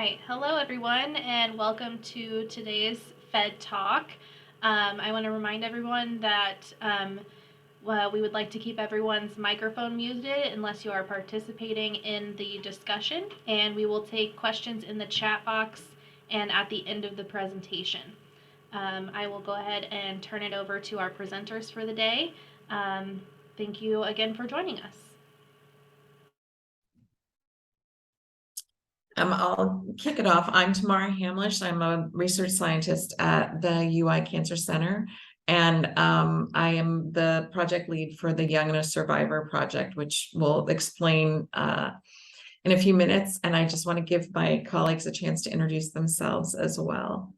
right. Hello, everyone, and welcome to today's Fed Talk. I want to remind everyone that we would like to keep everyone's microphone muted unless you are participating in the discussion, and we will take questions in the chat box and at the end of the presentation. I will go ahead and turn it over to our presenters for the day. Thank you again for joining us. I'll kick it off. I'm Tamara Hamlish. I'm a research scientist at the UI Cancer Center, and I am the project lead for the Young and a Survivor project, which we'll explain in a few minutes. And I just want to give my colleagues a chance to introduce themselves as well.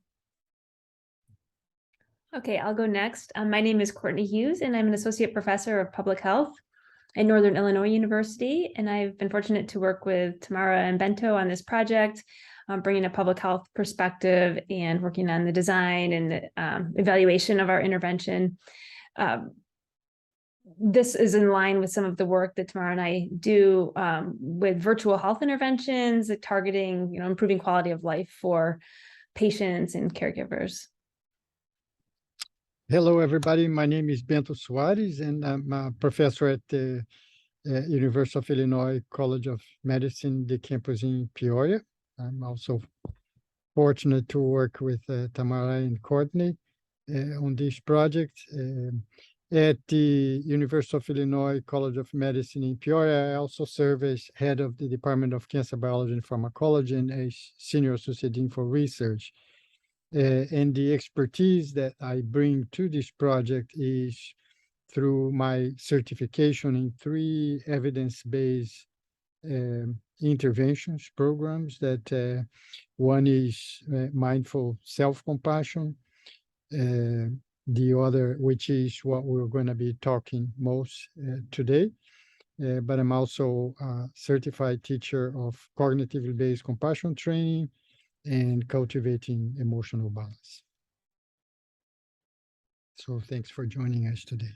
Okay, I'll go next. My name is Courtney Hughes, and I'm an associate professor of public health at Northern Illinois University. And I've been fortunate to work with Tamara and Bento on this project, bringing a public health perspective and working on the design and evaluation of our intervention. This is in line with some of the work that Tamara and I do with virtual health interventions, targeting, improving quality of life for patients and caregivers. Hello, everybody. My name is Bento Soares, and I'm a professor at the University of Illinois College of Medicine, the campus in Peoria. I'm also fortunate to work with Tamara and Courtney on this project. At the University of Illinois College of Medicine in Peoria, I also serve as head of the Department of Cancer Biology and Pharmacology and as Senior Associate Dean for Research. And the expertise that I bring to this project is through my certification in 3 evidence-based interventions programs. That one is mindful self-compassion, the other, which is what we're going to be talking most today. But I'm also a certified teacher of cognitively based compassion training and cultivating emotional balance. So thanks for joining us today.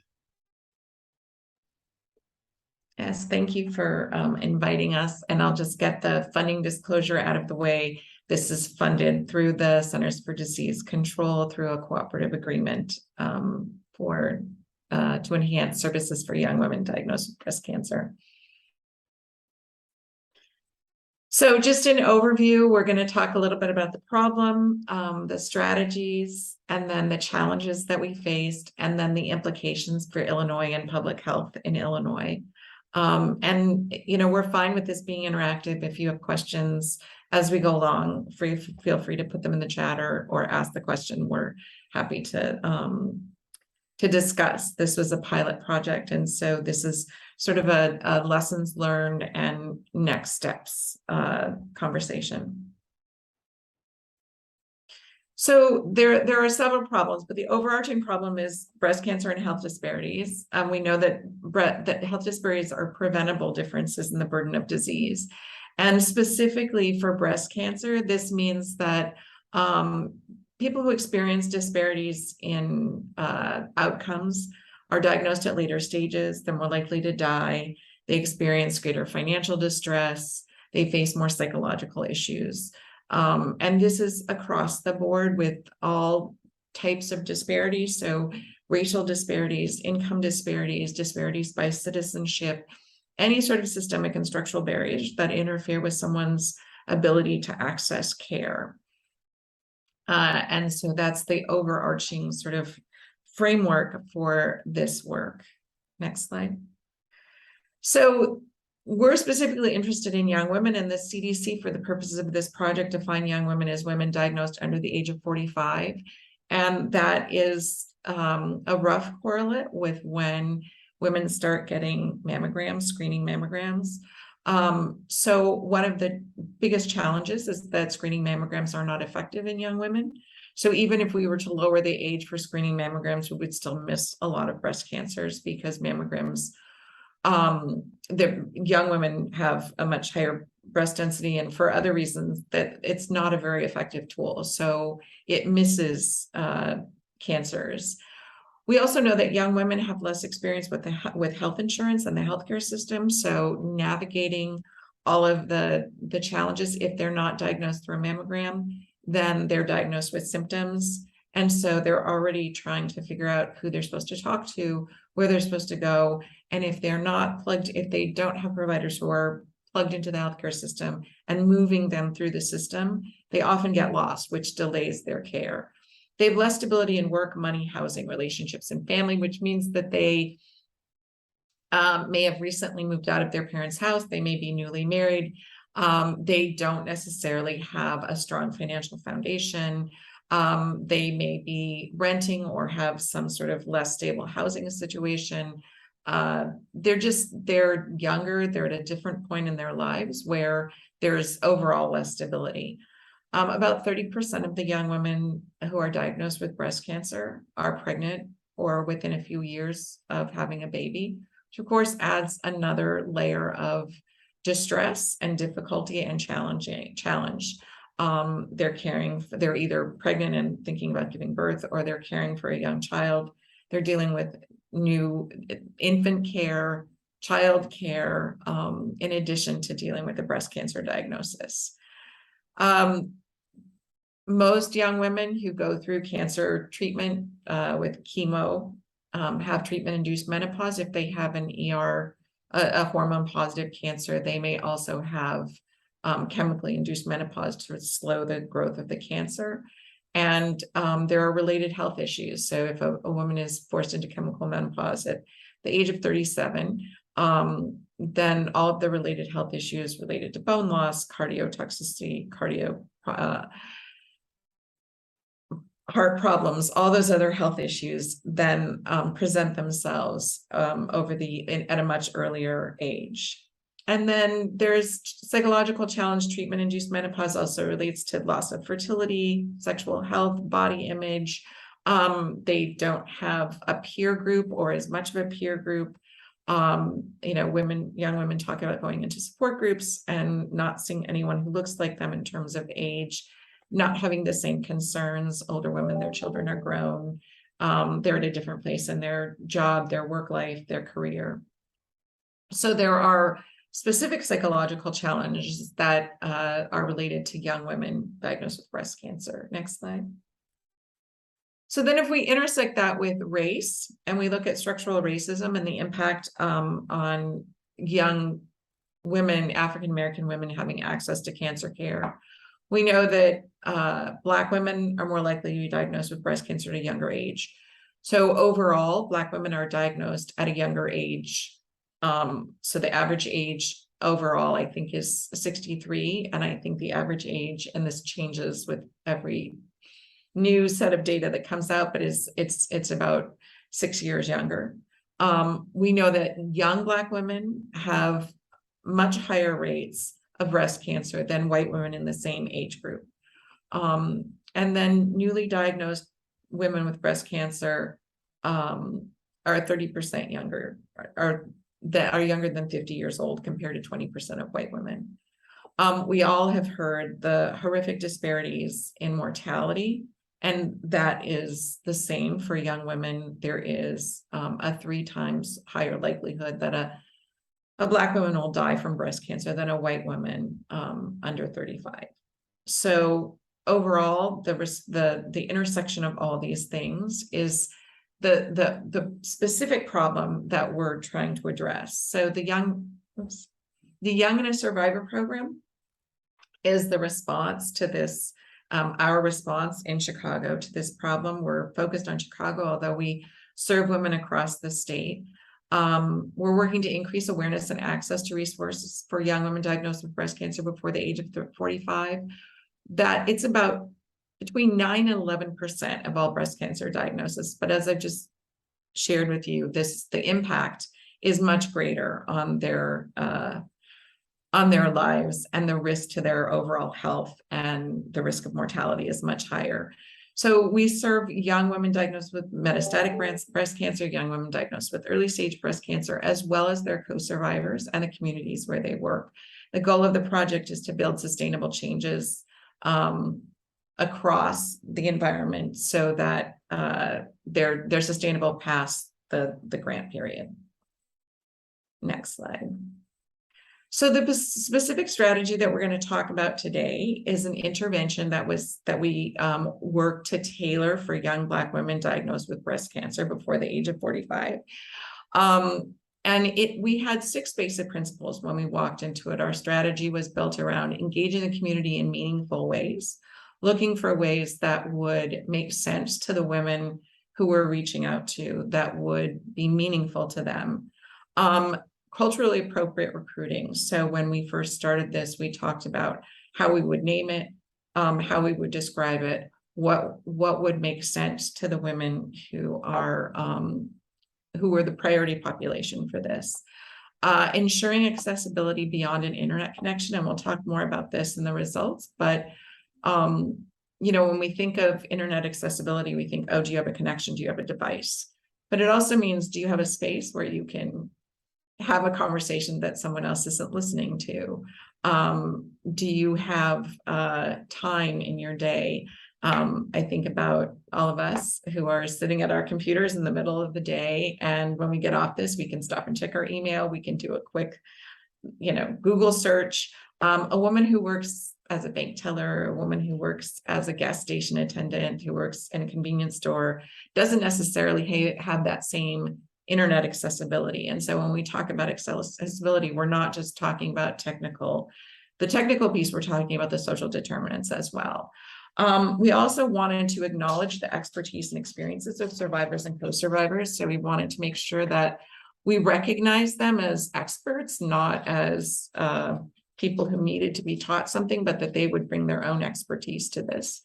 Yes, thank you for inviting us. And I'll just get the funding disclosure out of the way. This is funded through the Centers for Disease Control through a cooperative agreement to enhance services for young women diagnosed with breast cancer. So just an overview, we're going to talk a little bit about the problem, the strategies, and then the challenges that we faced, and then the implications for Illinois and public health in Illinois. And, we're fine with this being interactive. If you have questions as we go along, feel free to put them in the chat or ask the question. We're happy to discuss. This was a pilot project, and so this is sort of a lessons learned and next steps conversation. So there are several problems, but the overarching problem is breast cancer and health disparities. We know that health disparities are preventable differences in the burden of disease. And specifically for breast cancer, this means that people who experience disparities in outcomes are diagnosed at later stages. They're more likely to die. They experience greater financial distress. They face more psychological issues. And this is across the board with all types of disparities. So racial disparities, income disparities, disparities by citizenship, any sort of systemic and structural barriers that interfere with someone's ability to access care. And so that's the overarching sort of framework for this work. Next slide. So we're specifically interested in young women, and the CDC, for the purposes of this project, define young women as women diagnosed under the age of 45. And that is a rough correlate with when women start getting mammograms, screening mammograms. So one of the biggest challenges is that screening mammograms are not effective in young women. So even if we were to lower the age for screening mammograms, we would still miss a lot of breast cancers because mammograms, the young women have a much higher breast density, and for other reasons that it's not a very effective tool. So it misses cancers. We also know that young women have less experience with health insurance and the healthcare system. So navigating all of the challenges. If they're not diagnosed through a mammogram, then they're diagnosed with symptoms. And so they're already trying to figure out who they're supposed to talk to, where they're supposed to go. And if they're not plugged, if they don't have providers who are plugged into the healthcare system and moving them through the system, they often get lost, which delays their care. They have less stability in work, money, housing, relationships, and family, which means that they may have recently moved out of their parents' house. They may be newly married. They don't necessarily have a strong financial foundation. They may be renting or have some sort of less stable housing situation. They're younger. They're at a different point in their lives where there's overall less stability. About 30% of the young women who are diagnosed with breast cancer are pregnant or within a few years of having a baby, which of course adds another layer of distress and difficulty and challenge. They're either pregnant and thinking about giving birth, or they're caring for a young child. They're dealing with new infant care, child care, in addition to dealing with the breast cancer diagnosis. Most young women who go through cancer treatment with chemo have treatment-induced menopause. If they have an a hormone-positive cancer, they may also have chemically induced menopause to slow the growth of the cancer. And there are related health issues. So if a woman is forced into chemical menopause at the age of 37, then all of the related health issues related to bone loss, cardiotoxicity, heart problems, all those other health issues then present themselves at a much earlier age. And then there's psychological challenge. Treatment-induced menopause also relates to loss of fertility, sexual health, body image. They don't have a peer group or as much of a peer group. Young women talk about going into support groups and not seeing anyone who looks like them in terms of age, not having the same concerns. Older women, their children are grown. They're at a different place in their job, their work life, their career. So there are specific psychological challenges that are related to young women diagnosed with breast cancer. Next slide. So then if we intersect that with race and we look at structural racism and the impact on young women, African-American women having access to cancer care, we know that Black women are more likely to be diagnosed with breast cancer at a younger age. So overall, Black women are diagnosed at a younger age. So the average age overall, I think, is 63. And I think the average age, and this changes with every new set of data that comes out, but it's about 6 years younger. We know that young Black women have much higher rates of breast cancer than white women in the same age group. And then newly diagnosed women with breast cancer are 30% younger, that are younger than 50 years old compared to 20% of white women. We all have heard the horrific disparities in mortality, and that is the same for young women. There is a 3 times higher likelihood that a Black woman will die from breast cancer than a white woman under 35. So overall, the intersection of all these things is the specific problem that we're trying to address. So the Young and a Survivor program is the response to this, our response in Chicago to this problem. We're focused on Chicago, although we serve women across the state. We're working to increase awareness and access to resources for young women diagnosed with breast cancer before the age of 45. That it's about between 9 and 11% of all breast cancer diagnoses. But as I've just shared with you, the impact is much greater on their lives, and the risk to their overall health and the risk of mortality is much higher. So we serve young women diagnosed with metastatic breast cancer, young women diagnosed with early stage breast cancer, as well as their co-survivors and the communities where they work. The goal of the project is to build sustainable changes across the environment so that they're sustainable past the grant period. Next slide. So the specific strategy that we're going to talk about today is an intervention that we worked to tailor for young Black women diagnosed with breast cancer before the age of 45. And we had 6 basic principles when we walked into it. Our strategy was built around engaging the community in meaningful ways, looking for ways that would make sense to the women who we're reaching out to, that would be meaningful to them. Culturally appropriate recruiting. So when we first started this, we talked about how we would name it, how we would describe it, what would make sense to the women who are the priority population for this. Ensuring accessibility beyond an internet connection, and we'll talk more about this in the results, but when we think of internet accessibility, we think, oh, do you have a connection? Do you have a device? But it also means, do you have a space where you can have a conversation that someone else isn't listening to? Do you have time in your day? I think about all of us who are sitting at our computers in the middle of the day, and when we get off this, we can stop and check our email. We can do a quick, Google search. A woman who works as a bank teller, a woman who works as a gas station attendant, who works in a convenience store, doesn't necessarily have that same internet accessibility. And so when we talk about accessibility, we're not just talking about the technical piece, we're talking about the social determinants as well. We also wanted to acknowledge the expertise and experiences of survivors and co-survivors. So we wanted to make sure that we recognize them as experts, not as people who needed to be taught something, but that they would bring their own expertise to this.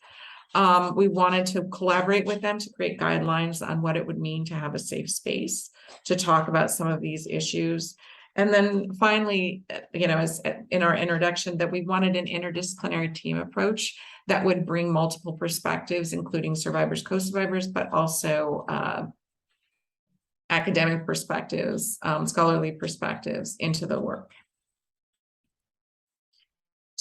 We wanted to collaborate with them to create guidelines on what it would mean to have a safe space to talk about some of these issues. And then finally, as in our introduction, that we wanted an interdisciplinary team approach that would bring multiple perspectives, including survivors, co-survivors, but also academic perspectives, scholarly perspectives into the work.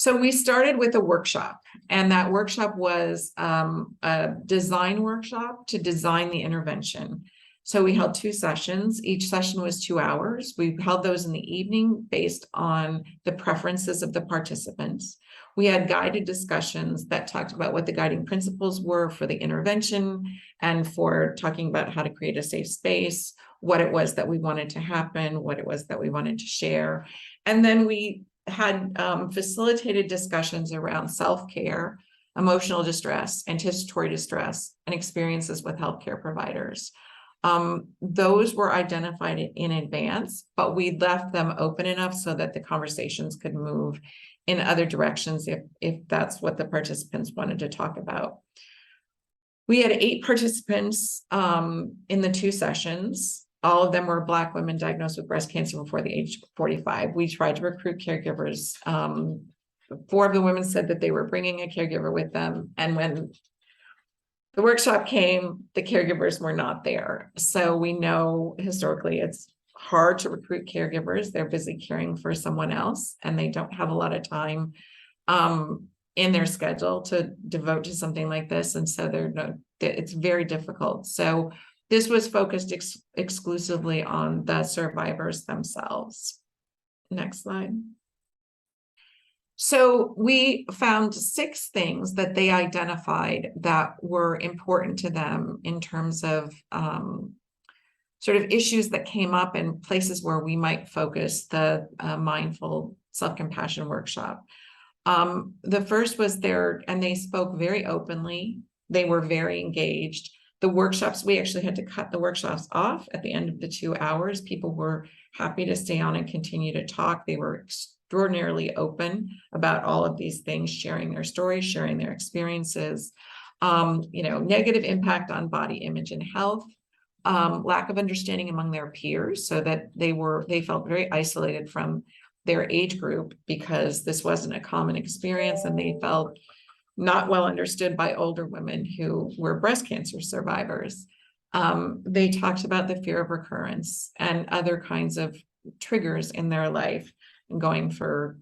So we started with a workshop, and that workshop was a design workshop to design the intervention. So we held 2 sessions. Each session was 2 hours. We held those in the evening based on the preferences of the participants. We had guided discussions that talked about what the guiding principles were for the intervention and for talking about how to create a safe space, what it was that we wanted to happen, what it was that we wanted to share. And then we had facilitated discussions around self-care, emotional distress, anticipatory distress, and experiences with healthcare providers. Those were identified in advance, but we left them open enough so that the conversations could move in other directions if that's what the participants wanted to talk about. We had 8 participants in the 2 sessions. All of them were Black women diagnosed with breast cancer before the age of 45. We tried to recruit caregivers. 4 of the women said that they were bringing a caregiver with them. And when the workshop came, the caregivers were not there. So we know historically it's hard to recruit caregivers. They're busy caring for someone else, and they don't have a lot of time in their schedule to devote to something like this. And so it's very difficult. So this was focused exclusively on the survivors themselves. Next slide. So we found 6 things that they identified that were important to them in terms of sort of issues that came up and places where we might focus the mindful self-compassion workshop. The first was and they spoke very openly. They were very engaged. The workshops, we actually had to cut the workshops off at the end of the 2 hours. People were happy to stay on and continue to talk. They were extraordinarily open about all of these things, sharing their stories, sharing their experiences, negative impact on body image and health, lack of understanding among their peers, so that they felt very isolated from their age group because this wasn't a common experience, and they felt not well understood by older women who were breast cancer survivors. They talked about the fear of recurrence and other kinds of triggers in their life, and going for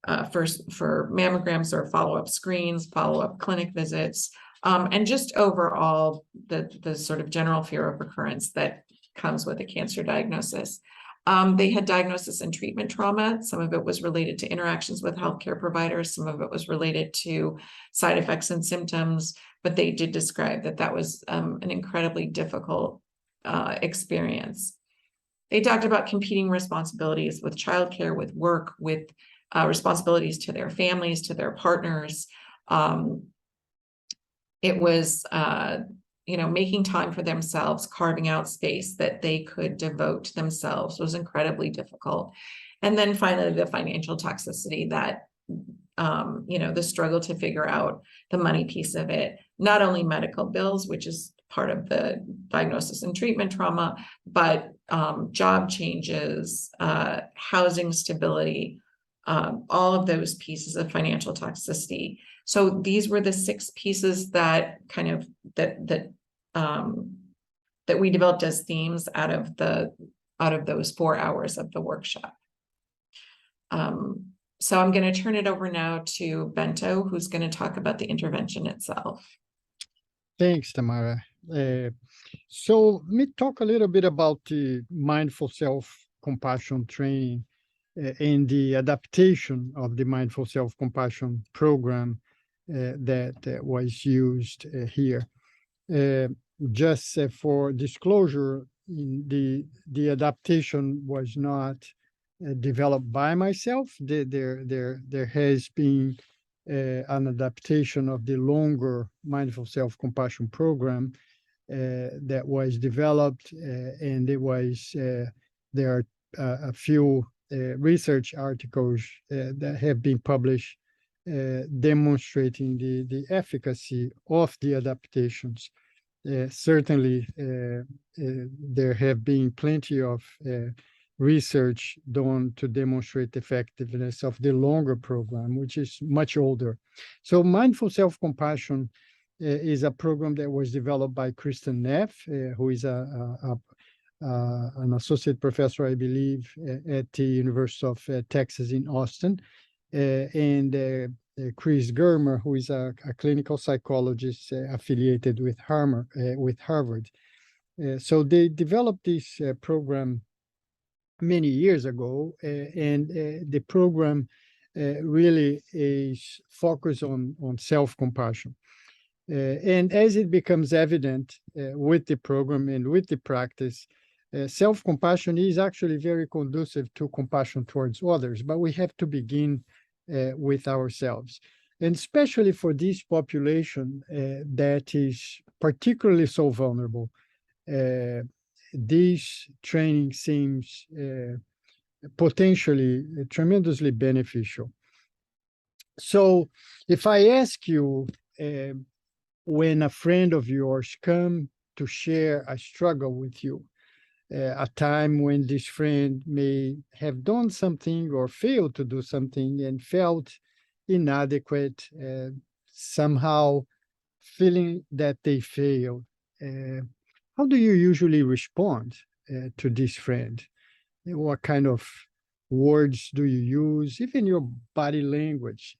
mammograms or follow-up screens, follow-up clinic visits, and just overall the sort of general fear of recurrence that comes with a cancer diagnosis. They had diagnosis and treatment trauma. Some of it was related to interactions with healthcare providers. Some of it was related to side effects and symptoms, but they did describe that that was an incredibly difficult experience. They talked about competing responsibilities with childcare, with work, with responsibilities to their families, to their partners. It was, making time for themselves, carving out space that they could devote to themselves was incredibly difficult. And then finally, the financial toxicity that, the struggle to figure out the money piece of it, not only medical bills, which is part of the diagnosis and treatment trauma, but job changes, housing stability, all of those pieces of financial toxicity. So these were the 6 pieces that kind of that we developed as themes out of those 4 hours of the workshop. So I'm going to turn it over now to Bento, who's going to talk about the intervention itself. Thanks, Tamara. So let me talk a little bit about the mindful self-compassion training and the adaptation of the mindful self-compassion program that was used here. Just for disclosure, the adaptation was not developed by myself. There has been an adaptation of the longer mindful self-compassion program that was developed, and it was there are a few research articles that have been published demonstrating the efficacy of the adaptations. Certainly, there have been plenty of research done to demonstrate the effectiveness of the longer program, which is much older. So mindful self-compassion is a program that was developed by Kristen Neff, who is an associate professor, I believe, at the University of Texas in Austin, and Chris Germer, who is a clinical psychologist affiliated with Harvard. So they developed this program many years ago, and the program really is focused on self-compassion. And as it becomes evident with the program and with the practice, self-compassion is actually very conducive to compassion towards others, but we have to begin with ourselves. And especially for this population that is particularly so vulnerable, this training seems potentially tremendously beneficial. So if I ask you, when a friend of yours come to share a struggle with you, a time when this friend may have done something or failed to do something and felt inadequate, somehow feeling that they failed, how do you usually respond to this friend? What kind of words do you use? Even your body language.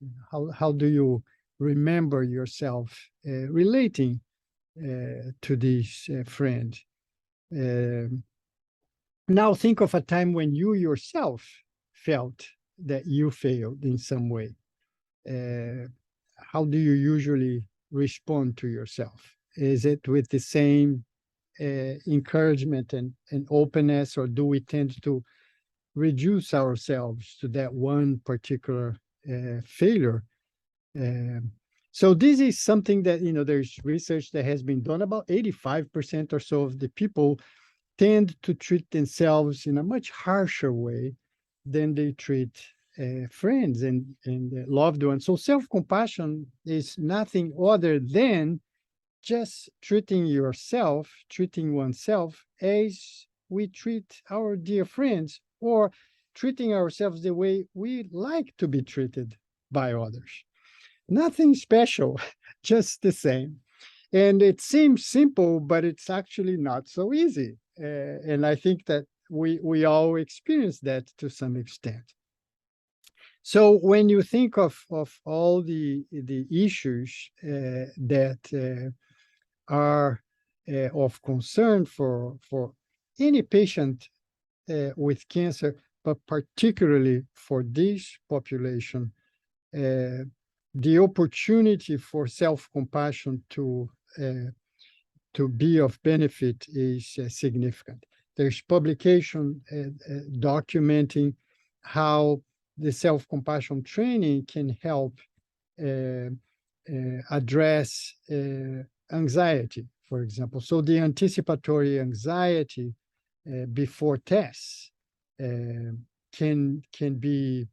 How do you remember yourself relating to this friend? Now think of a time when you yourself felt that you failed in some way. How do you usually respond to yourself? Is it with the same encouragement and openness, or do we tend to reduce ourselves to that one particular failure? So this is something that, there's research that has been done. About 85% or so of the people tend to treat themselves in a much harsher way than they treat friends and loved ones. So self-compassion is nothing other than just treating oneself as we treat our dear friends, or treating ourselves the way we like to be treated by others. Nothing special, just the same. And it seems simple, but it's actually not so easy. And I think that we all experience that to some extent. So when you think of all the issues that are of concern for any patient with cancer, but particularly for this population, the opportunity for self-compassion to be of benefit is significant. There's publication documenting how the self-compassion training can help address anxiety, for example. So the anticipatory anxiety before tests can be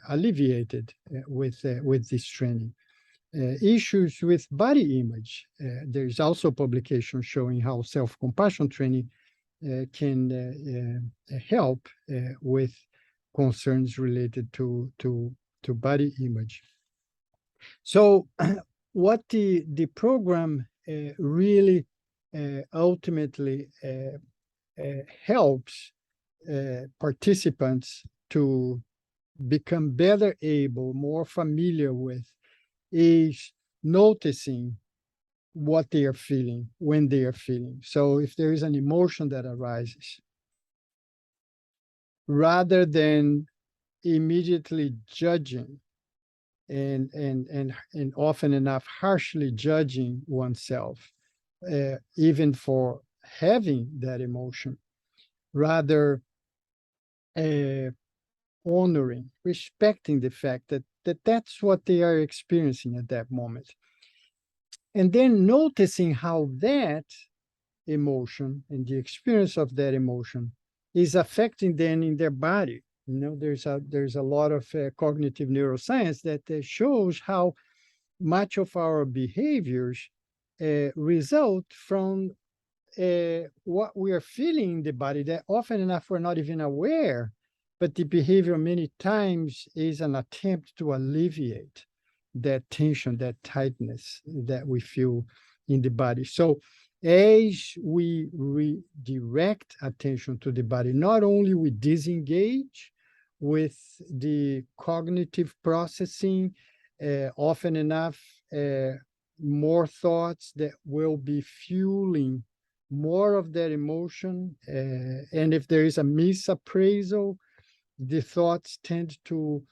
alleviated with this training. Issues with body image. There's also publication showing how self-compassion training can help with concerns related to body image. So what the program really ultimately helps participants to become better able, more familiar with, is noticing what they are feeling when they are feeling. So if there is an emotion that arises, rather than immediately judging and often enough harshly judging oneself, even for having that emotion, rather honoring, respecting the fact that that's what they are experiencing at that moment. And then noticing how that emotion and the experience of that emotion is affecting them in their body. You know, there's a lot of cognitive neuroscience that shows how much of our behaviors result from what we are feeling in the body, that often enough we're not even aware, but the behavior many times is an attempt to alleviate that tension, that tightness that we feel in the body. So as we redirect attention to the body, not only we disengage with the cognitive processing, often enough more thoughts that will be fueling more of that emotion, and if there is a misappraisal, the thoughts tend to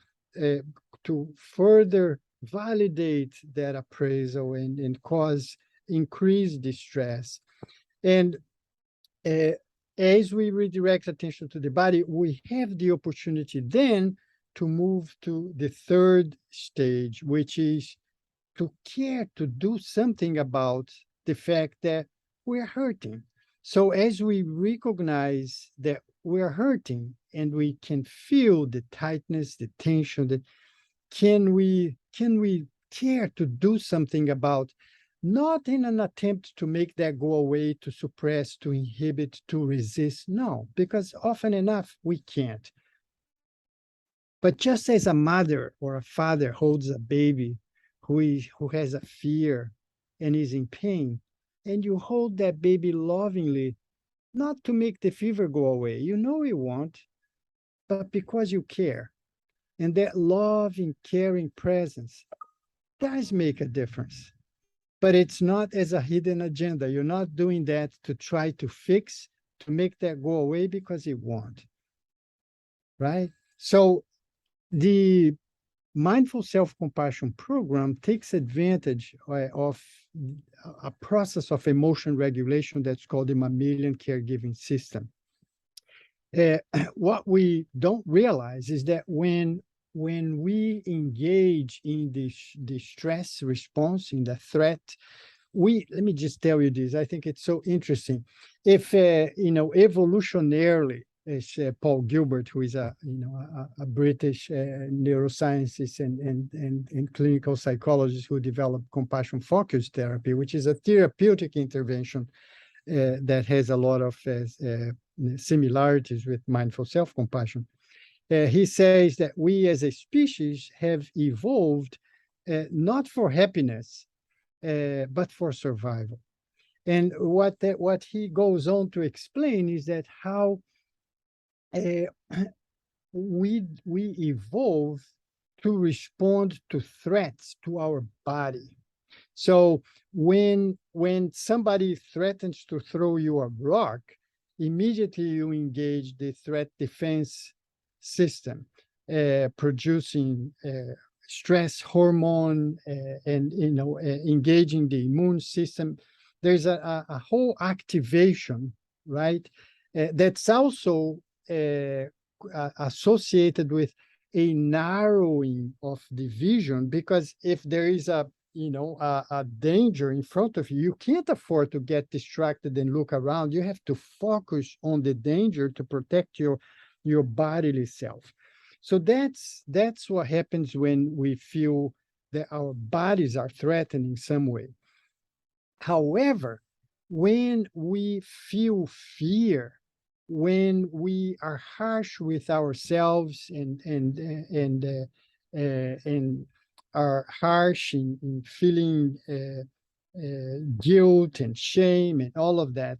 further validate that appraisal and cause increased distress. And as we redirect attention to the body, we have the opportunity then to move to the third stage, which is to care to do something about the fact that we're hurting. So as we recognize that we're hurting and we can feel the tightness, the tension, that can we care to do something about, not in an attempt to make that go away, to suppress, to inhibit, to resist. No, because often enough we can't. But just as a mother or a father holds a baby who has a fear and is in pain, and you hold that baby lovingly, not to make the fever go away, you know you won't, but because you care. And that loving, caring presence does make a difference. But it's not as a hidden agenda. You're not doing that to try to fix, to make that go away, because it won't, right? So the Mindful Self-Compassion program takes advantage of a process of emotion regulation that's called the mammalian caregiving system. What we don't realize is that when we engage in the stress response, in the threat, let me just tell you this, I think it's so interesting. If, evolutionarily, as Paul Gilbert, who is a British neuroscientist and clinical psychologist who developed compassion focused therapy, which is a therapeutic intervention that has a lot of similarities with mindful self-compassion. He says that we as a species have evolved not for happiness, but for survival. And what he goes on to explain is that how we evolve to respond to threats to our body. So when somebody threatens to throw you a rock, immediately you engage the threat defense system, producing stress hormone and engaging the immune system. There's a whole activation, right? That's also associated with a narrowing of the vision, because if there is a danger in front of you, you can't afford to get distracted and look around. You have to focus on the danger to protect your bodily self. So that's what happens when we feel that our bodies are threatened in some way. However, when we feel fear, when we are harsh with ourselves and are harsh in feeling guilt and shame and all of that,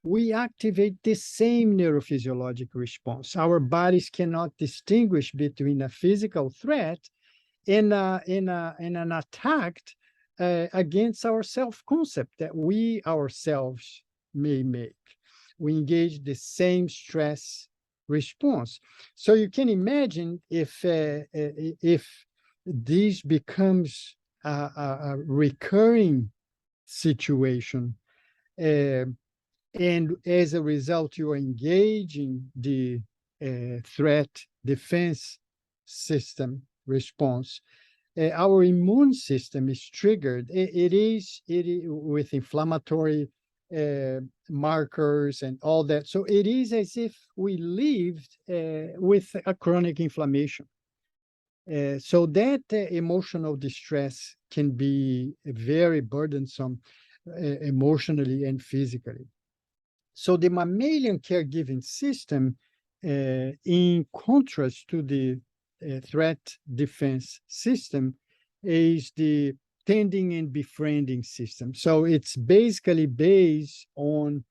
we activate the same neurophysiologic response. Our bodies cannot distinguish between a physical threat and an attack against our self-concept that we ourselves may make. We engage the same stress response. So you can imagine if this becomes a recurring situation, and as a result, you are engaging the threat defense system response, our immune system is triggered. It is with inflammatory markers and all that. So it is as if we lived with a chronic inflammation. So that emotional distress can be very burdensome emotionally and physically. So the mammalian caregiving system, in contrast to the threat defense system, is the tending and befriending system. So it's basically based on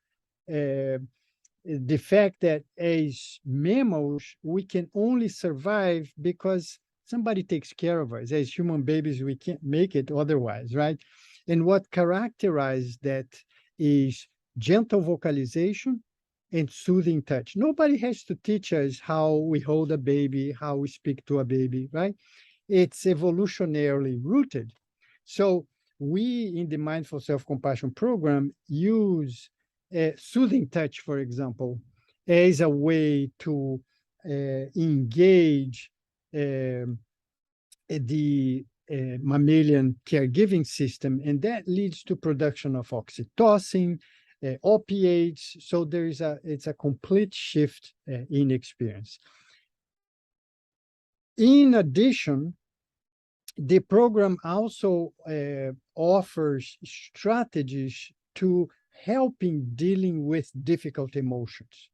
the fact that as mammals, we can only survive because somebody takes care of us. As human babies, we can't make it otherwise, right? And what characterizes that is gentle vocalization and soothing touch. Nobody has to teach us how we hold a baby, how we speak to a baby, right? It's evolutionarily rooted. So we in the Mindful Self-Compassion program use soothing touch, for example, as a way to engage the mammalian caregiving system, and that leads to production of oxytocin, opiates. So it's a complete shift in experience. In addition, the program also offers strategies to helping dealing with difficult emotions,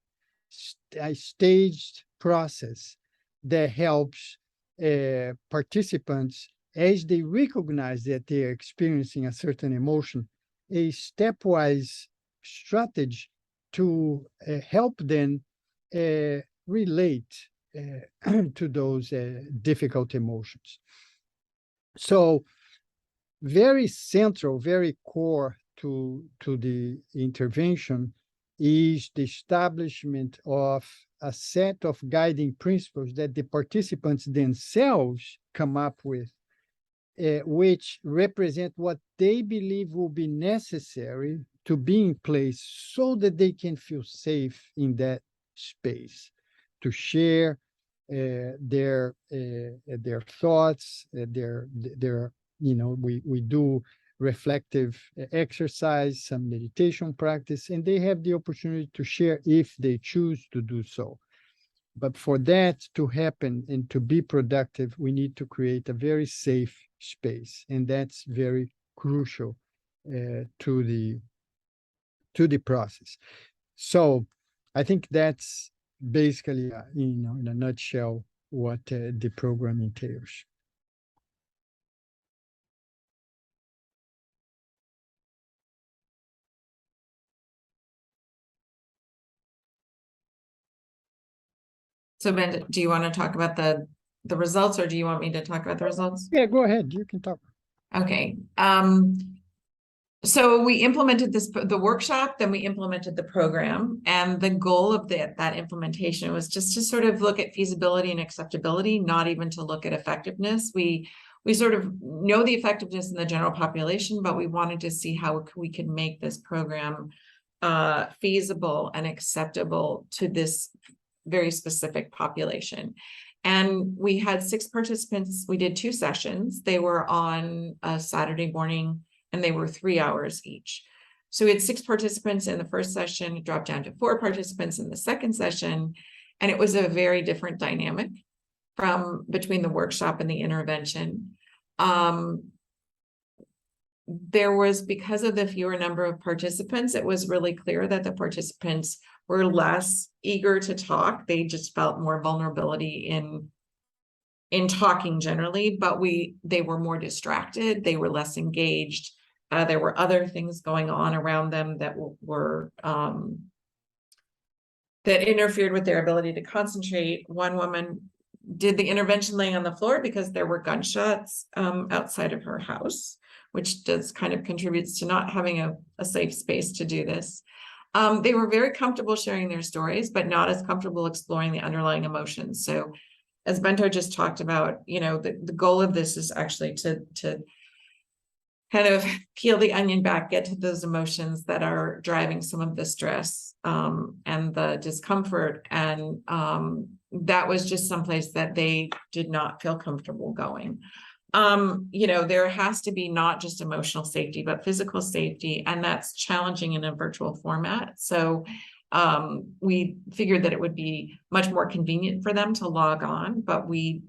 a staged process that helps participants, as they recognize that they are experiencing a certain emotion, a stepwise strategy to help them relate to those difficult emotions. So very central, very core to the intervention is the establishment of a set of guiding principles that the participants themselves come up with, which represent what they believe will be necessary to be in place so that they can feel safe in that space, to share their thoughts, we do reflective exercise, some meditation practice, and they have the opportunity to share if they choose to do so. But for that to happen and to be productive, we need to create a very safe space, and that's very crucial to the process. So I think that's basically, in a nutshell, what the program entails. So Ben, do you want to talk about the results, or do you want me to talk about the results? Yeah, go ahead. You can talk. Okay. So we implemented the workshop, then we implemented the program, and the goal of that implementation was just to sort of look at feasibility and acceptability, not even to look at effectiveness. We sort of know the effectiveness in the general population, but we wanted to see how we could make this program feasible and acceptable to this very specific population. And we had 6 participants. We did 2 sessions. They were on a Saturday morning, and they were 3 hours each. So we had 6 participants in the first session, it dropped down to 4 participants in the second session. And it was a very different dynamic from between the workshop and the intervention. There was, because of the fewer number of participants, it was really clear that the participants were less eager to talk. They just felt more vulnerability in talking generally, but they were more distracted. They were less engaged. There were other things going on around them that were that interfered with their ability to concentrate. One woman did the intervention laying on the floor because there were gunshots outside of her house, which does kind of contributes to not having a safe space to do this. They were very comfortable sharing their stories, but not as comfortable exploring the underlying emotions. So as Bento just talked about, you know, the goal of this is actually to kind of peel the onion back, get to those emotions that are driving some of the stress and the discomfort. And that was just someplace that they did not feel comfortable going. You know, there has to be not just emotional safety, but physical safety, and that's challenging in a virtual format. So we figured that it would be much more convenient for them to log on, but we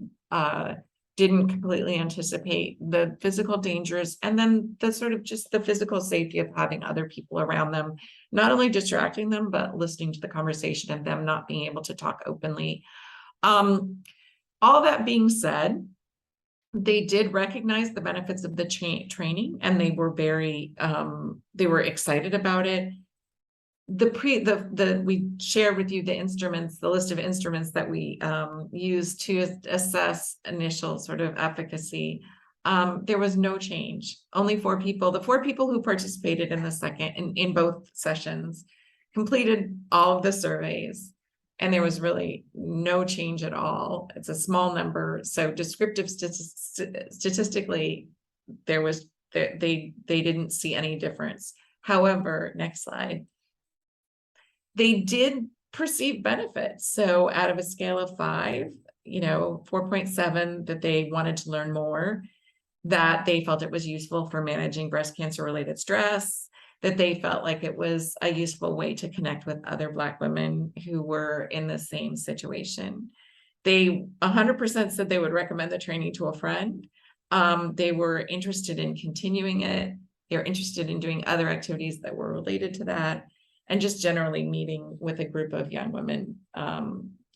didn't completely anticipate the physical dangers, and then the sort of just the physical safety of having other people around them, not only distracting them, but listening to the conversation and them not being able to talk openly. All that being said, they did recognize the benefits of the training, and they were very they were excited about it. We shared with you the instruments, the list of instruments that we used to assess initial sort of efficacy. There was no change. Only 4 people, the 4 people who participated in the second in both sessions, completed all of the surveys, and there was really no change at all. It's a small number, so descriptive statistically, they didn't see any difference. However, next slide. They did perceive benefits. So out of a scale of 5, you know, 4.7 that they wanted to learn more, that they felt it was useful for managing breast cancer related stress, that they felt like it was a useful way to connect with other Black women who were in the same situation. They 100% said they would recommend the training to a friend. They were interested in continuing it. They're interested in doing other activities that were related to that, and just generally meeting with a group of young women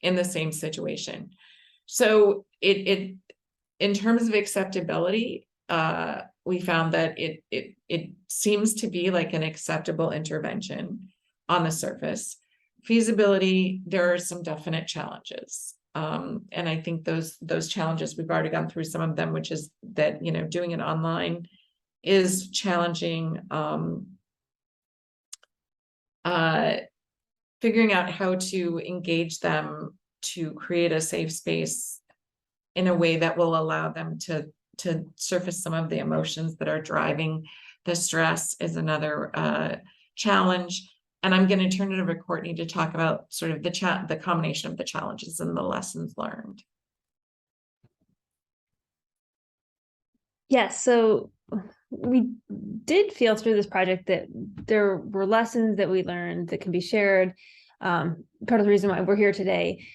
in the same situation. So it in terms of acceptability, we found that it seems to be like an acceptable intervention on the surface. Feasibility, there are some definite challenges. And I think those challenges, we've already gone through some of them, which is that, you know, doing it online is challenging. Figuring out how to engage them to create a safe space in a way that will allow them to surface some of the emotions that are driving the stress is another challenge. And I'm going to turn it over to Courtney to talk about sort of the combination of the challenges and the lessons learned. Yes, so we did feel through this project that there were lessons that we learned that can be shared. Part of the reason why we're here today.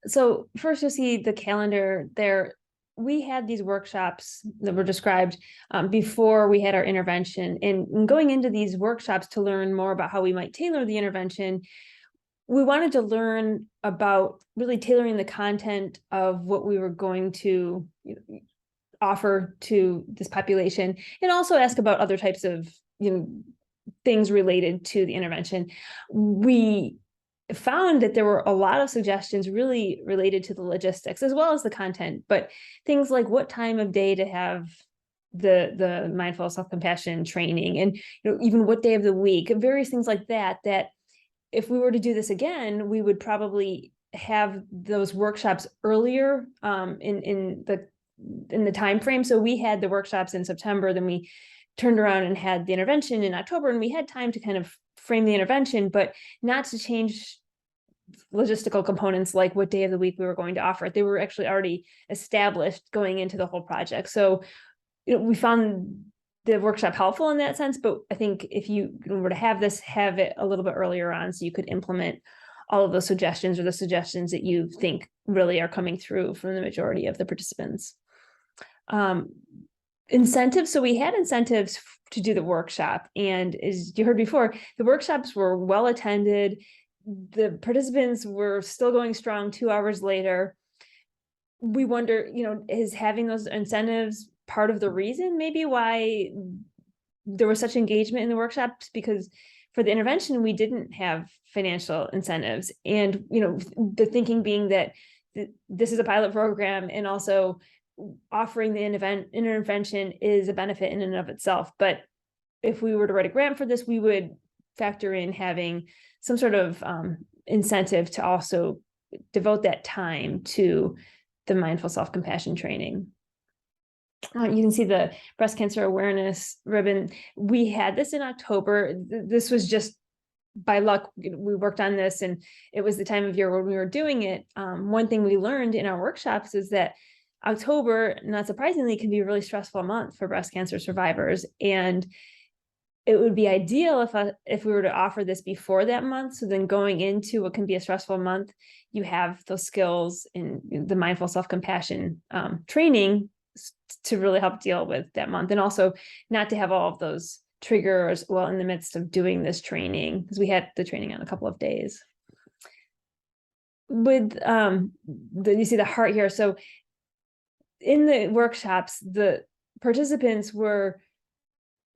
So first, you'll see the calendar there. We had these workshops that were described before we had our intervention. And going into these workshops to learn more about how we might tailor the intervention, we wanted to learn about really tailoring the content of what we were going to offer to this population, and also ask about other types of things related to the intervention. We found that there were a lot of suggestions really related to the logistics as well as the content, but things like what time of day to have the mindful self-compassion training, and even what day of the week, various things like that, that if we were to do this again, we would probably have those workshops earlier in the time frame. So we had the workshops in September, then we turned around and had the intervention in October, and we had time to kind of frame the intervention, but not to change logistical components like what day of the week we were going to offer it. They were actually already established going into the whole project. So we found the workshop helpful in that sense, but I think if you were to have this, have it a little bit earlier on so you could implement all of those suggestions, or the suggestions that you think really are coming through from the majority of the participants. Incentives. So we had incentives to do the workshop, and as you heard before, the workshops were well attended. The participants were still going strong 2 hours later. We wonder, is having those incentives part of the reason maybe why there was such engagement in the workshops? Because for the intervention, we didn't have financial incentives. And, the thinking being that this is a pilot program, and also offering the intervention is a benefit in and of itself. But if we were to write a grant for this, we would factor in having some sort of incentive to also devote that time to the mindful self-compassion training. You can see the breast cancer awareness ribbon. We had this in October. This was just by luck. We worked on this, and it was the time of year when we were doing it. One thing we learned in our workshops is that October, not surprisingly, can be a really stressful month for breast cancer survivors. And it would be ideal if we were to offer this before that month. So then going into what can be a stressful month, you have those skills in the mindful self-compassion training to really help deal with that month. And also not to have all of those triggers while in the midst of doing this training, because we had the training on a couple of days. With you see the heart here. So in the workshops, the participants were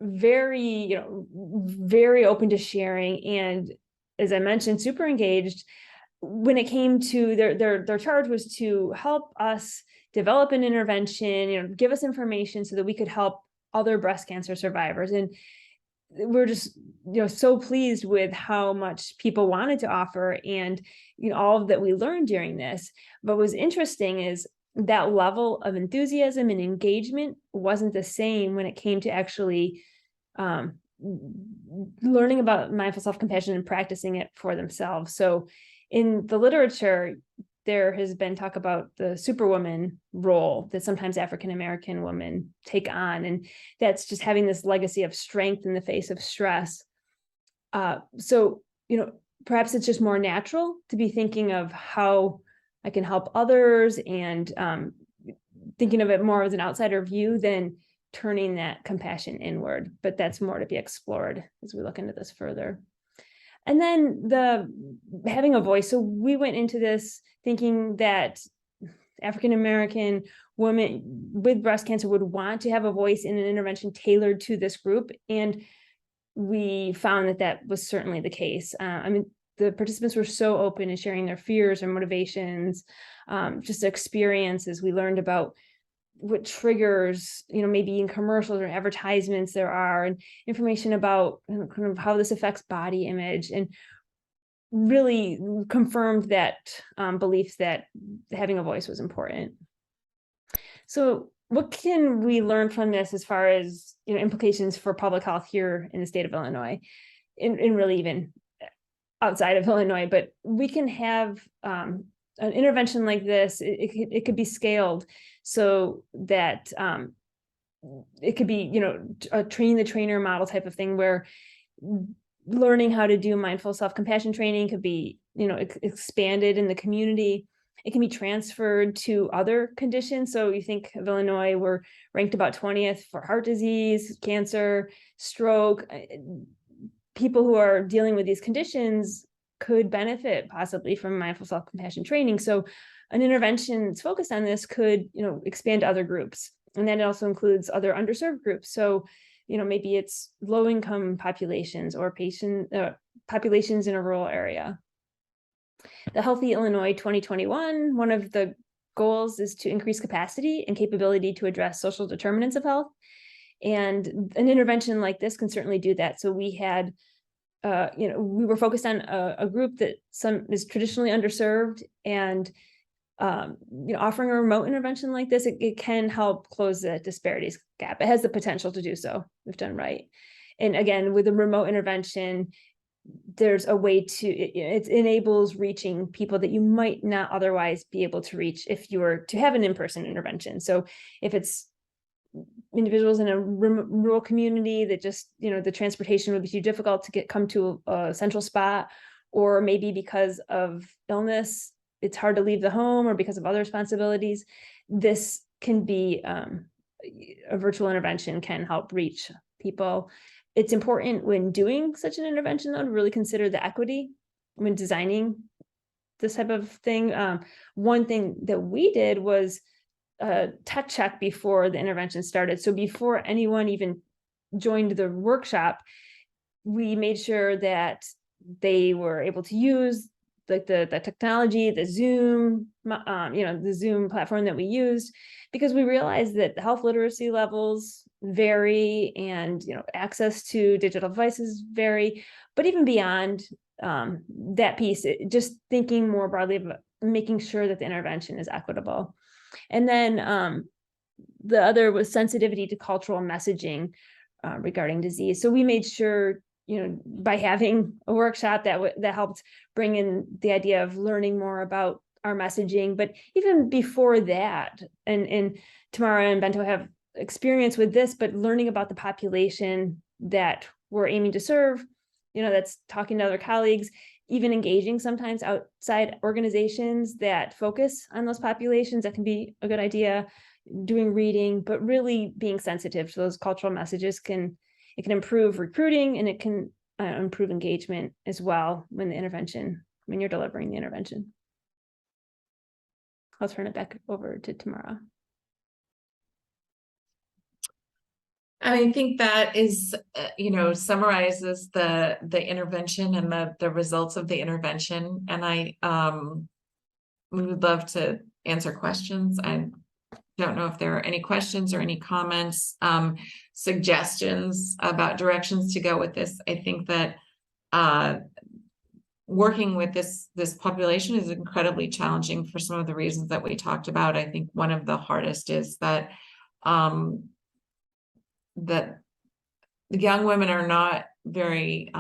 very, very open to sharing, and as I mentioned, super engaged. When it came to their charge was to help us develop an intervention, give us information so that we could help other breast cancer survivors. And we're just, so pleased with how much people wanted to offer, and all that we learned during this. But what was interesting is that level of enthusiasm and engagement wasn't the same when it came to actually learning about mindful self-compassion and practicing it for themselves. So in the literature, there has been talk about the superwoman role that sometimes African-American women take on, and that's just having this legacy of strength in the face of stress. So, perhaps it's just more natural to be thinking of how I can help others, and thinking of it more as an outsider view than turning that compassion inward. But that's more to be explored as we look into this further. And then having a voice. So we went into this thinking that African-American women with breast cancer would want to have a voice in an intervention tailored to this group. And we found that was certainly the case. The participants were so open in sharing their fears or motivations, just their experiences. We learned about what triggers, maybe in commercials or advertisements there are, and information about kind of how this affects body image, and really confirmed that belief that having a voice was important. So what can we learn from this as far as implications for public health here in the state of Illinois, and really even outside of Illinois? But we can have an intervention like this. It could be scaled so that it could be, a train the trainer model type of thing, where learning how to do mindful self-compassion training could be, expanded in the community. It can be transferred to other conditions. So you think of Illinois, we're ranked about 20th for heart disease, cancer, stroke. People who are dealing with these conditions could benefit possibly from mindful self-compassion training. So an intervention that's focused on this could, expand to other groups. And then it also includes other underserved groups. So, maybe it's low-income populations or populations in a rural area. The Healthy Illinois 2021, one of the goals is to increase capacity and capability to address social determinants of health. And an intervention like this can certainly do that. So we had, we were focused on a group that is traditionally underserved, and offering a remote intervention like this, it can help close the disparities gap. It has the potential to do so if done right. And again, with a remote intervention, there's a way to, it enables reaching people that you might not otherwise be able to reach if you were to have an in-person intervention. So if it's individuals in a rural community that just, the transportation would be too difficult to come to a central spot, or maybe because of illness, it's hard to leave the home, or because of other responsibilities, this can be a virtual intervention can help reach people. It's important when doing such an intervention, though, to really consider the equity when designing this type of thing. One thing that we did was a touch check before the intervention started. So before anyone even joined the workshop, we made sure that they were able to use like the technology, the Zoom, the Zoom platform that we used, because we realized that the health literacy levels vary, and access to digital devices vary. But even beyond that piece, just thinking more broadly about making sure that the intervention is equitable. And then the other was sensitivity to cultural messaging regarding disease. So we made sure, by having a workshop that helped bring in the idea of learning more about our messaging. But even before that, and Tamara and Bento have experience with this, but learning about the population that we're aiming to serve, that's talking to other colleagues, even engaging sometimes outside organizations that focus on those populations, that can be a good idea. Doing reading, but really being sensitive to those cultural messages can improve recruiting, and it can improve engagement as well when you're delivering the intervention. I'll turn it back over to Tamara. I think that is, summarizes the intervention and the results of the intervention. And we would love to answer questions. I don't know if there are any questions or any comments, suggestions about directions to go with this. I think that working with this population is incredibly challenging for some of the reasons that we talked about. I think one of the hardest is that that the young women are not very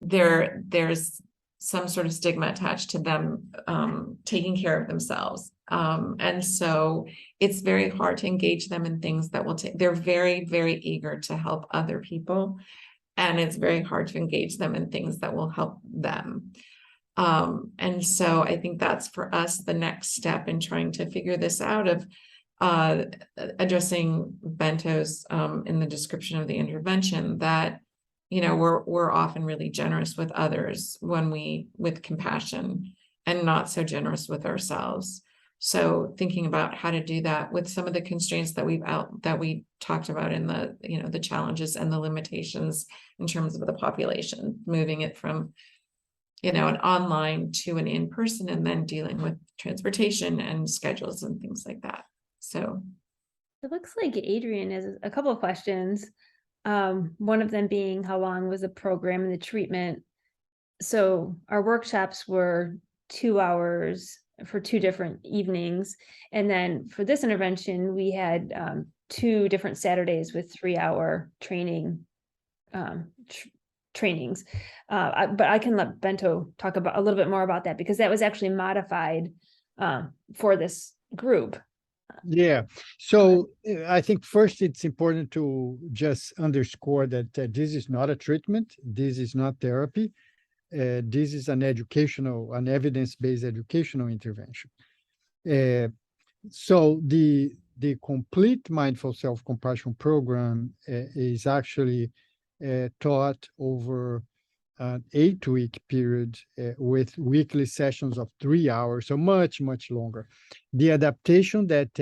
there's some sort of stigma attached to them taking care of themselves, and so it's very hard to engage them in things that will take. They're very, very eager to help other people, and it's very hard to engage them in things that will help them. And so I think that's for us the next step in trying to figure this out, of addressing Bento's in the description of the intervention, that we're often really generous with others with compassion, and not so generous with ourselves. So thinking about how to do that with some of the constraints that we talked about in the challenges and the limitations in terms of the population, moving it from an online to an in-person, and then dealing with transportation and schedules and things like that. So it looks like Adrian has a couple of questions. One of them being, how long was the program and the treatment? So our workshops were 2 hours for 2 different evenings. And then for this intervention, we had 2 different Saturdays with 3-hour training trainings. But I can let Bento talk about a little bit more about that, because that was actually modified for this group. Yeah. So I think first it's important to just underscore that this is not a treatment. This is not therapy. This is an evidence-based educational intervention. So the complete mindful self-compassion program is actually taught over an 8-week period with weekly sessions of 3 hours, so much, much longer. The adaptation that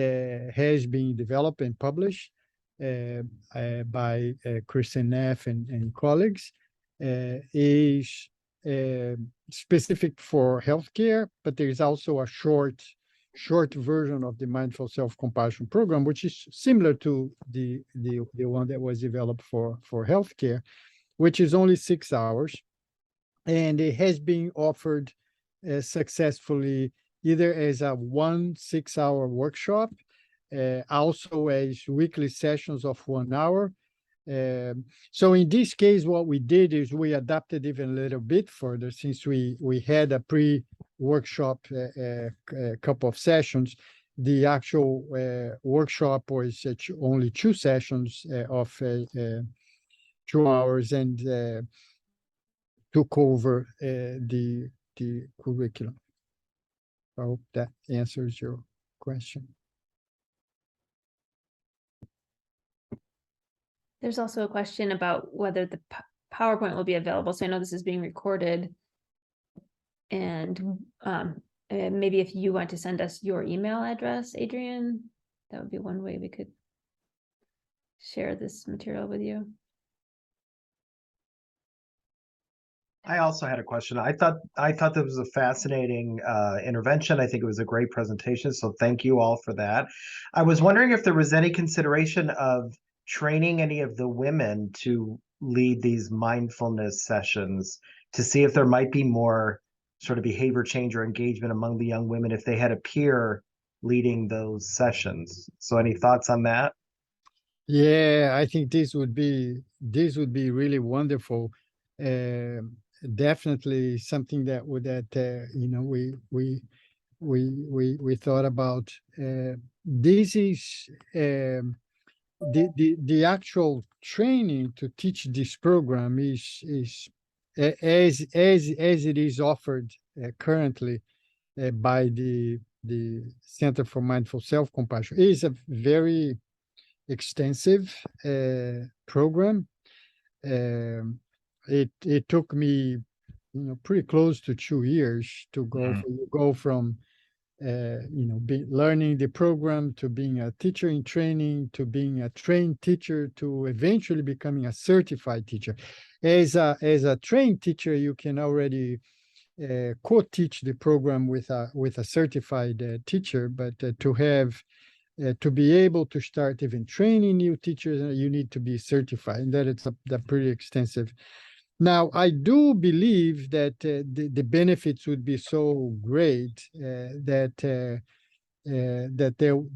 has been developed and published by Kristen Neff and colleagues is specific for healthcare, but there is also a short short version of the Mindful Self-Compassion program, which is similar to the one that was developed for healthcare, which is only 6 hours. And it has been offered successfully either as a 6-hour workshop, also as weekly sessions of 1 hour. So in this case, what we did is we adapted even a little bit further, since we had a pre-workshop couple of sessions. The actual workshop was only 2 sessions of 2 hours, and took over the curriculum. I hope that answers your question. There's also a question about whether the PowerPoint will be available. So I know this is being recorded. And maybe if you want to send us your email address, Adrian, that would be one way we could share this material with you. I also had a question. I thought that was a fascinating intervention. I think it was a great presentation. So thank you all for that. I was wondering if there was any consideration of training any of the women to lead these mindfulness sessions, to see if there might be more sort of behavior change or engagement among the young women if they had a peer leading those sessions. So any thoughts on that? Yeah, I think this would be really wonderful. Definitely something that you know, we thought about. This is the actual training to teach this program is as it is offered currently by the Center for Mindful Self-Compassion, is a very extensive program. It took me, pretty close to 2 years to go from learning the program, to being a teacher in training, to being a trained teacher, to eventually becoming a certified teacher. As a trained teacher, you can already co-teach the program with a certified teacher, but to be able to start even training new teachers, you need to be certified, and that it's pretty extensive. Now, I do believe that the benefits would be so great that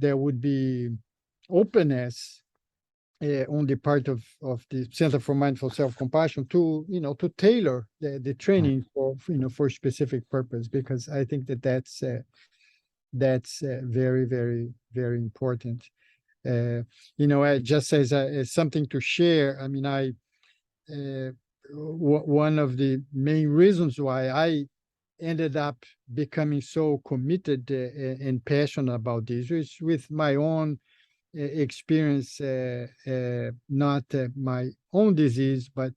there would be openness on the part of the Center for Mindful Self-Compassion to tailor the training for specific purpose, because I think that's very, very, very important. Just as something to share, I mean, one of the main reasons why I ended up becoming so committed and passionate about this is with my own experience, not my own disease, but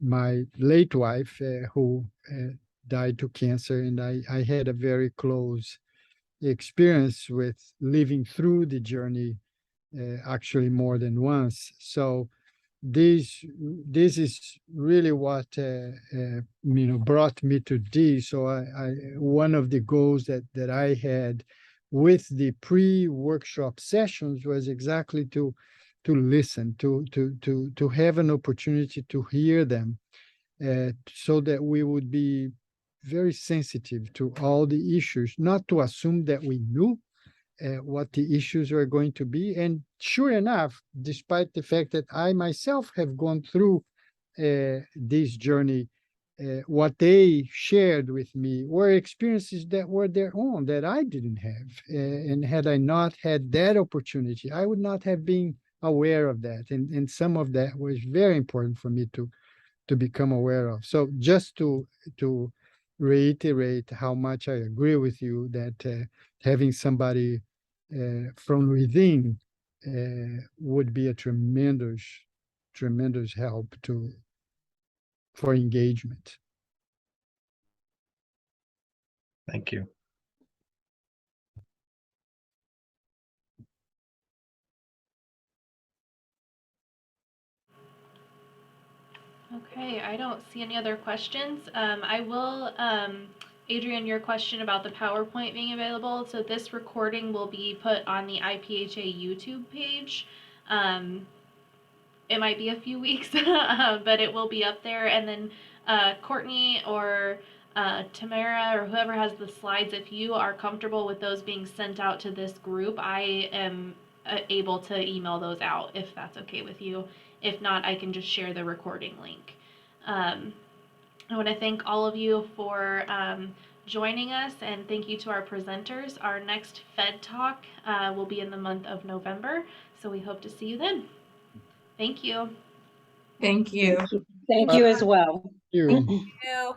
my late wife who died to cancer, and I had a very close experience with living through the journey, actually more than once. So this is really what brought me to this. So one of the goals that I had with the pre-workshop sessions was exactly to listen, to have an opportunity to hear them, so that we would be very sensitive to all the issues, not to assume that we knew what the issues were going to be. And sure enough, despite the fact that I myself have gone through this journey, what they shared with me were experiences that were their own, that I didn't have. And had I not had that opportunity, I would not have been aware of that. And some of that was very important for me to become aware of. So just to reiterate how much I agree with you that having somebody from within would be a tremendous help for engagement. Thank you. Okay, I don't see any other questions. I will Adrian, your question about the PowerPoint being available. So this recording will be put on the IPHA YouTube page. It might be a few weeks, but it will be up there. And then Courtney or Tamara or whoever has the slides, if you are comfortable with those being sent out to this group, I am able to email those out if that's okay with you. If not, I can just share the recording link. I want to thank all of you for joining us, and thank you to our presenters. Our next Fed Talk will be in the month of November, so we hope to see you then. Thank you. Thank you. Thank you as well. You. You.